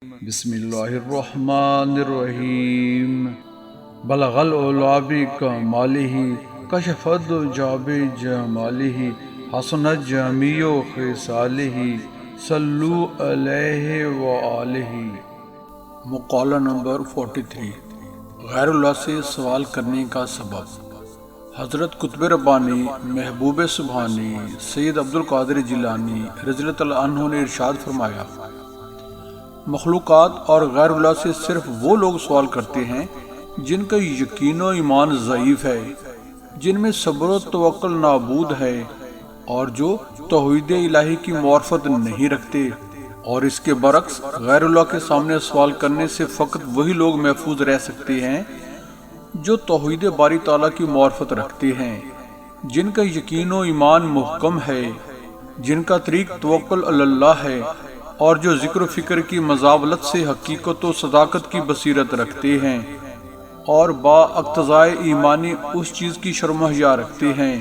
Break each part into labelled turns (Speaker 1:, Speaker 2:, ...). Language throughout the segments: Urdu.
Speaker 1: بسم اللہ الرحمن الرحیم بلغ العلا بکمالہ کشف الدجی بجمالہ حسنت جمیع خصالہ صلو علیہ وآلہ۔ مقالہ نمبر 43 غیر اللہ سے سوال کرنے کا سبب۔ حضرت قطب ربانی محبوب سبحانی سید عبدالقادر جیلانی رضی اللہ عنہ نے ارشاد فرمایا، مخلوقات اور غیر اللہ سے صرف وہ لوگ سوال کرتے ہیں جن کا یقین و ایمان ضعیف ہے، جن میں صبر و توکل نابود ہے، اور جو توحید الہی کی معرفت نہیں رکھتے، اور اس کے برعکس غیر اللہ کے سامنے سوال کرنے سے فقط وہی لوگ محفوظ رہ سکتے ہیں جو توحید باری تعالیٰ کی معرفت رکھتے ہیں، جن کا یقین و ایمان محکم ہے، جن کا طریق توکل علی اللہ ہے، اور جو ذکر و فکر کی مزاولت سے حقیقت و صداقت کی بصیرت رکھتے ہیں، اور با اقتضائے ایمانی اس چیز کی شرم و حیا رکھتے ہیں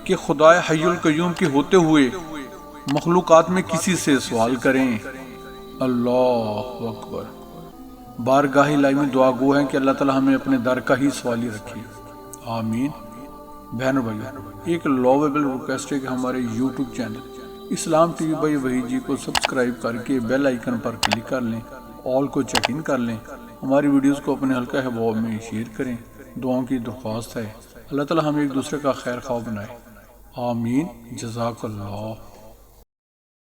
Speaker 1: کہ خدائے حی القیوم کے ہوتے ہوئے مخلوقات میں کسی سے سوال کریں۔ اللہ اکبر۔ بارگاہ الہی میں دعا گو ہیں کہ اللہ تعالی ہمیں اپنے در کا ہی سوالی رکھے، آمین۔ بہنوں بھائیو، ایک لوویبل ریکویسٹ ہے کہ ہمارے YouTube channel Islam TV by Waheed ji جی کو سبسکرائب کر کے بیل آئیکن پر کلک کر لیں، آل کو چیک ان کر لیں، ہماری ویڈیوز کو اپنے حلقہ احباب میں شیئر کریں۔ دعاؤں کی درخواست ہے، اللہ تعالی ہمیں ایک دوسرے کا خیر خواہ بنائے، آمین۔ جزاک اللہ۔